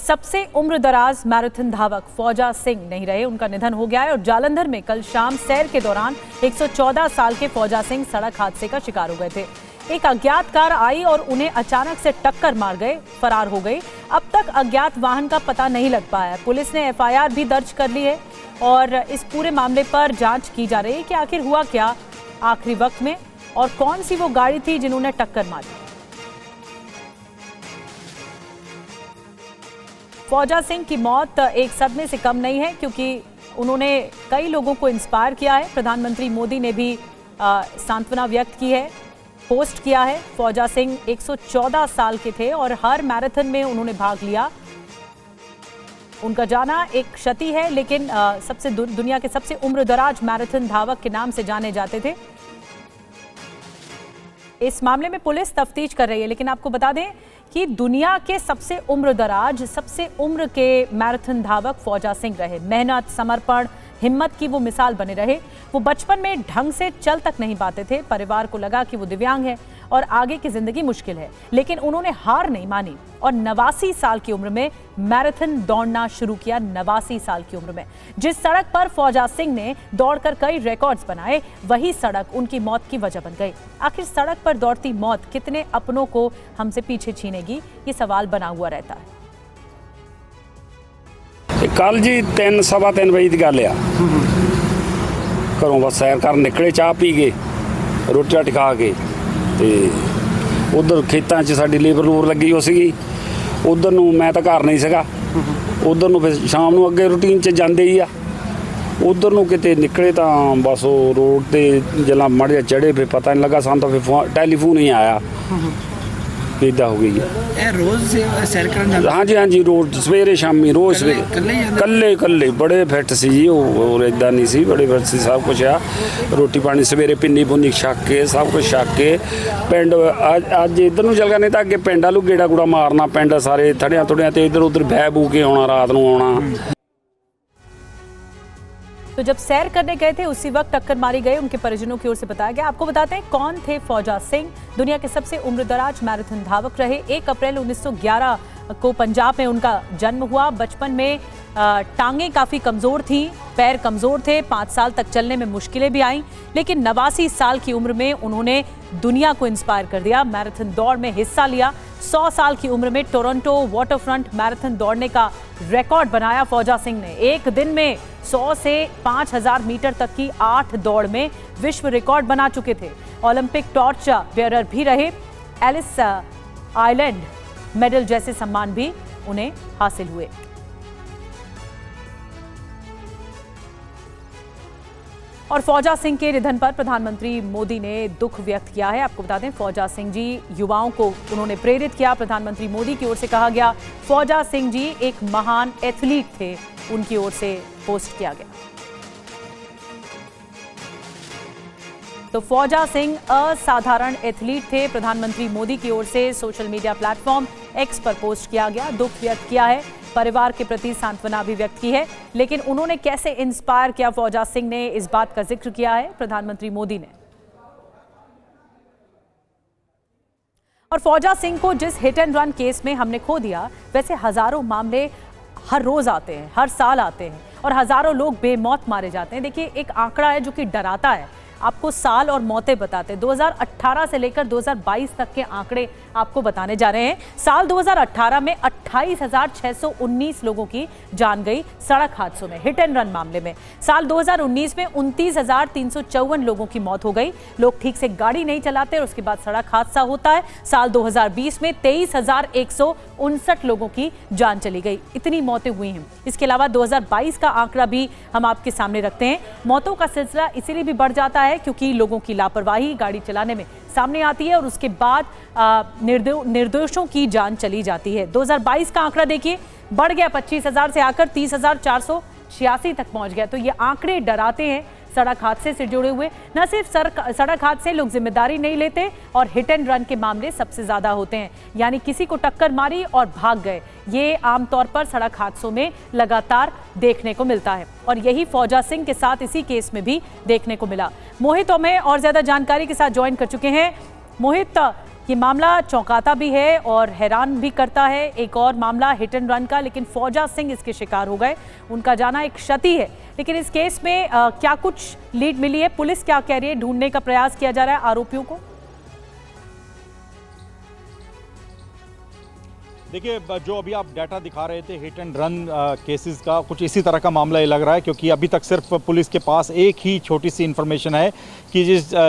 सबसे उम्रदराज मैराथन धावक फौजा सिंह नहीं रहे, उनका निधन हो गया है। और जालंधर में कल शाम सैर के दौरान 114 साल के फौजा सिंह सड़क हादसे का शिकार हो गए थे। एक अज्ञात कार आई और उन्हें अचानक से टक्कर मार गए, फरार हो गई। अब तक अज्ञात वाहन का पता नहीं लग पाया है। पुलिस ने एफआईआर भी दर्ज कर ली है और इस पूरे मामले पर जांच की जा रही है कि आखिर हुआ क्या आखिरी वक्त में और कौन सी वो गाड़ी थी जिन्होंने टक्कर मारी। फौजा सिंह की मौत एक सदमे से कम नहीं है, क्योंकि उन्होंने कई लोगों को इंस्पायर किया है। प्रधानमंत्री मोदी ने भी सांत्वना व्यक्त की है, पोस्ट किया है। फौजा सिंह 114 साल के थे और हर मैराथन में उन्होंने भाग लिया। उनका जाना एक क्षति है, लेकिन दुनिया के सबसे उम्रदराज मैराथन धावक के नाम से जाने जाते थे। इस मामले में पुलिस तफ्तीश कर रही है, लेकिन आपको बता दें कि दुनिया के सबसे उम्रदराज, सबसे उम्र के मैराथन धावक फौजा सिंह रहे। मेहनत, समर्पण, हिम्मत की वो मिसाल बने रहे। वो बचपन में ढंग से चल तक नहीं पाते थे। परिवार को लगा कि वो दिव्यांग है और आगे की जिंदगी मुश्किल है, लेकिन उन्होंने हार नहीं मानी और 89 साल की उम्र में मैराथन दौड़ना शुरू किया। 89 साल की उम्र में जिस सड़क पर फौजा सिंह ने दौड़कर कई रिकॉर्ड्स बनाए, वही सड़क उनकी मौत की वजह बन गई। आखिर सड़क पर दौड़ती मौत कितने अपनों को हमसे पीछे छीनेगी, ये सवाल बना हुआ रहता है। कल जी 3:15 बजे की गल आ, घरों बस सैर कर निकले, चाह पी के रोटी राटी खा के तो उधर खेतों च साडी लेबर लूबर लगी हो सी। उधर नूं मैं तो घर नहीं सगा, उधर नूं फिर शाम नूं अगे रूटीन च जांदे ही आ। उधर नूं किते निकले तो बस वो रोड ते जल्ला मड़ जा चढ़े, फिर पता नहीं लगा, सानूं तो फिर टैलीफोन ही आया इदा हो गई है। रोज सैर करन जांदे? हाँ जी रोज सवेरे शामी रोज सवेरे कल्ले बड़े फिट सी जी, और इदा नहीं सी, बड़े फिट सी। सब कुछ आ, रोटी पानी सवेरे पिन्नी पुन्नी छक के सब कुछ छक के पिंड अज इधर नूं चल गया, नहीं तो अगे पिंड आलू गेड़ा गूड़ा मारना, पिंड सारे थड़िया थुड़िया ते इधर उधर बह बू के आना, रात नूं आना। तो जब सैर करने गए थे उसी वक्त टक्कर मारी गई, उनके परिजनों की ओर से बताया गया। आपको बताते हैं कौन थे फौजा सिंह। दुनिया के सबसे उम्रदराज मैराथन धावक रहे। 1 अप्रैल 1911 को पंजाब में उनका जन्म हुआ। बचपन में टांगें काफ़ी कमज़ोर थीं, पैर कमज़ोर थे, 5 साल तक चलने में मुश्किलें भी आईं, लेकिन 89 साल की उम्र में उन्होंने दुनिया को इंस्पायर कर दिया। मैराथन दौड़ में हिस्सा लिया। 100 साल की उम्र में टोरंटो वाटरफ्रंट मैराथन दौड़ने का रिकॉर्ड बनाया फौजा सिंह ने। एक दिन में 100 से 5000 मीटर तक की 8 दौड़ में विश्व रिकॉर्ड बना चुके थे। ओलंपिक टॉर्च बेयरर भी रहे। एलिस आइलैंड मेडल जैसे सम्मान भी उन्हें हासिल हुए। और फौजा सिंह के निधन पर प्रधानमंत्री मोदी ने दुख व्यक्त किया है। आपको बता दें फौजा सिंह जी युवाओं को उन्होंने प्रेरित किया। प्रधानमंत्री मोदी की ओर से कहा गया फौजा सिंह जी एक महान एथलीट थे, उनकी ओर से पोस्ट किया गया। तो फौजा सिंह असाधारण एथलीट थे, प्रधानमंत्री मोदी की ओर से सोशल मीडिया प्लेटफॉर्म एक्स पर पोस्ट किया गया। दुख व्यक्त किया है, परिवार के प्रति सांत्वना भी व्यक्त की है, लेकिन उन्होंने कैसे इंस्पायर किया फौजा सिंह ने, इस बात का जिक्र किया है प्रधानमंत्री मोदी ने। और फौजा सिंह को जिस हिट एंड रन केस में हमने खो दिया, वैसे हजारों मामले हर रोज आते हैं, हर साल आते हैं और हजारों लोग बेमौत मारे जाते हैं। देखिए एक आंकड़ा है जो कि डराता है, आपको साल और मौतें बताते हैं। 2018 से लेकर 2022 तक के आंकड़े आपको बताने जा रहे हैं। साल 2018 में 28,619 लोगों की जान गई सड़क हादसों में, हिट एंड रन मामले में। साल 2019 में 29,354 लोगों की मौत हो गई। लोग ठीक से गाड़ी नहीं चलाते और उसके बाद सड़क हादसा होता है। साल 2020 में 23,159 लोगों की जान चली गई। इतनी मौतें हुई हैं। इसके अलावा 2022 का आंकड़ा भी हम आपके सामने रखते हैं। मौतों का सिलसिला इसीलिए भी बढ़ जाता है क्योंकि लोगों की लापरवाही गाड़ी चलाने में सामने आती है और उसके बाद निर्दोषों की जान चली जाती है। 2022 का आंकड़ा देखिए, बढ़ गया 25,000 से आकर 30,486 तक पहुंच गया। तो ये आंकड़े डराते हैं सड़क हादसे से जुड़े हुए। न सिर्फ सड़क हादसे, लोग जिम्मेदारी नहीं लेते और हिट एंड रन के मामले सबसे ज्यादा होते हैं, यानी किसी को टक्कर मारी और भाग गए। ये आमतौर पर सड़क हादसों में लगातार देखने को मिलता है और यही फौजा सिंह के साथ इसी केस में भी देखने को मिला। मोहित हमें और ज्यादा जानकारी के साथ ज्वाइन कर चुके हैं। मोहित, ये मामला चौंकाता भी है और हैरान भी करता है। एक और मामला हिट एंड रन का, लेकिन फौजा सिंह इसके शिकार हो गए। उनका जाना एक क्षति है, लेकिन इस केस में क्या कुछ लीड मिली है, पुलिस क्या कह रही है, ढूंढने का प्रयास किया जा रहा है आरोपियों को। देखिए, जो अभी आप डाटा दिखा रहे थे हिट एंड रन केसेस का, कुछ इसी तरह का मामला ये लग रहा है, क्योंकि अभी तक सिर्फ पुलिस के पास एक ही छोटी सी इन्फॉर्मेशन है कि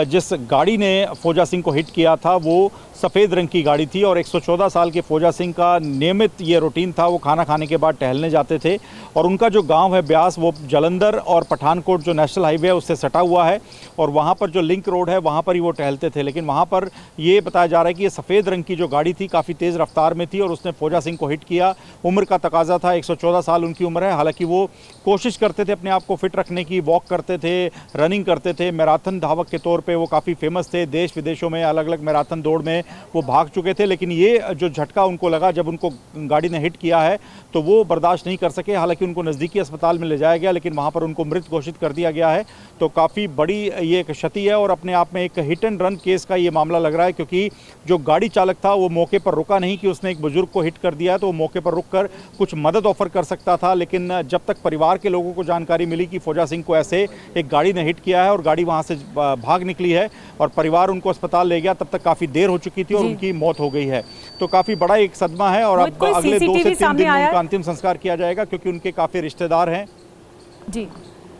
जिस गाड़ी ने फौजा सिंह को हिट किया था वो सफ़ेद रंग की गाड़ी थी और 114 साल के फौजा सिंह का नियमित ये रूटीन था, वो खाना खाने के बाद टहलने जाते थे और उनका जो गांव है ब्यास, वो जालंधर और पठानकोट जो नेशनल हाईवे है उससे सटा हुआ है और वहाँ पर जो लिंक रोड है वहाँ पर ही वो टहलते थे। लेकिन वहाँ पर ये बताया जा रहा है कि ये सफ़ेद रंग की जो गाड़ी थी काफ़ी तेज़ रफ्तार में थी और उसने फौजा सिंह को हिट किया। उम्र का तकाजा था, 114 साल उनकी उम्र है। हालांकि वो कोशिश करते थे अपने आप को फिट रखने की, वॉक करते थे, रनिंग करते थे, मैराथन धावक के तौर पे वो काफ़ी फेमस थे। देश विदेशों में अलग अलग मैराथन दौड़ में वो भाग चुके थे। लेकिन ये जो झटका उनको लगा जब उनको गाड़ी ने हिट किया है तो वो बर्दाश्त नहीं कर सके। हालांकि उनको नज़दीकी अस्पताल में ले जाया गया, लेकिन वहाँ पर उनको मृत घोषित कर दिया गया है। तो काफ़ी बड़ी ये एक क्षति है और अपने आप में एक हिट एंड रन केस का ये मामला लग रहा है, क्योंकि जो गाड़ी चालक था वो मौके पर रुका नहीं कि उसने एक बुजुर्ग को हिट कर दिया है, तो वो मौके पर रुककर कुछ मदद ऑफर कर सकता था। लेकिन जब तक परिवार के लोगों को जानकारी मिली कि फौजा सिंह को ऐसे एक गाड़ी ने हिट किया है और गाड़ी वहाँ से भाग निकली है और परिवार उनको अस्पताल ले गया, तब तक काफ़ी देर हो चुकी थी और उनकी मौत हो गई है। तो काफ़ी बड़ा एक सदमा है और अब अगले 2 से 3 दिन में उनका अंतिम संस्कार किया जाएगा, क्योंकि उनके काफ़ी रिश्तेदार हैं। जी,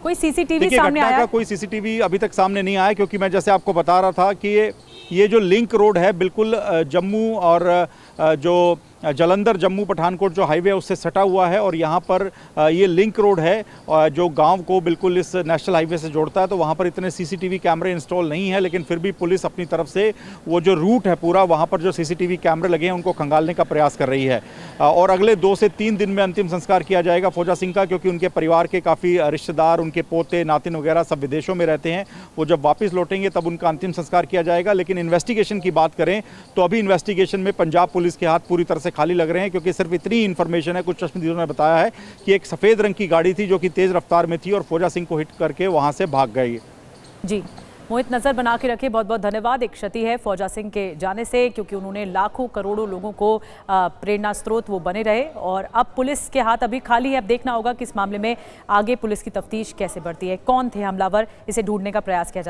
कोई सीसीटीवी सामने आया? कोई सीसीटीवी अभी तक सामने नहीं आया, क्योंकि मैं जैसे आपको बता रहा था कि ये जो लिंक रोड है बिल्कुल जम्मू और जो जालंधर जम्मू पठानकोट जो हाईवे है उससे सटा हुआ है और यहाँ पर ये लिंक रोड है जो गांव को बिल्कुल इस नेशनल हाईवे से जोड़ता है। तो वहाँ पर इतने सीसीटीवी कैमरे इंस्टॉल नहीं है, लेकिन फिर भी पुलिस अपनी तरफ से वो जो रूट है पूरा, वहाँ पर जो सीसीटीवी कैमरे लगे हैं उनको खंगालने का प्रयास कर रही है। और अगले 2 से 3 दिन में अंतिम संस्कार किया जाएगा फौजा सिंह का, क्योंकि उनके परिवार के काफ़ी रिश्तेदार, उनके पोते नातिन वगैरह सब विदेशों में रहते हैं। वो जब वापस लौटेंगे तब उनका अंतिम संस्कार किया जाएगा। लेकिन इन्वेस्टिगेशन की बात करें तो अभी इन्वेस्टिगेशन में पंजाब पुलिस के हाथ पूरी तरह से खाली लग रहे हैं, क्योंकि सिर्फ इतनी इन्फॉर्मेशन है, कुछ चश्मदीदों ने बताया है कि एक सफ़ेद रंग की गाड़ी थी जो कि तेज़ रफ्तार में थी और फौजा सिंह को हिट करके वहाँ से भाग गई। जी मोहित, नजर बना के रखे, बहुत बहुत धन्यवाद। एक क्षति है फौजा सिंह के जाने से, क्योंकि उन्होंने लाखों करोड़ों लोगों को प्रेरणा स्रोत वो बने रहे और अब पुलिस के हाथ अभी खाली है। अब देखना होगा कि इस मामले में आगे पुलिस की तफ्तीश कैसे बढ़ती है, कौन थे हमलावर, इसे ढूंढने का प्रयास किया जा रहा है।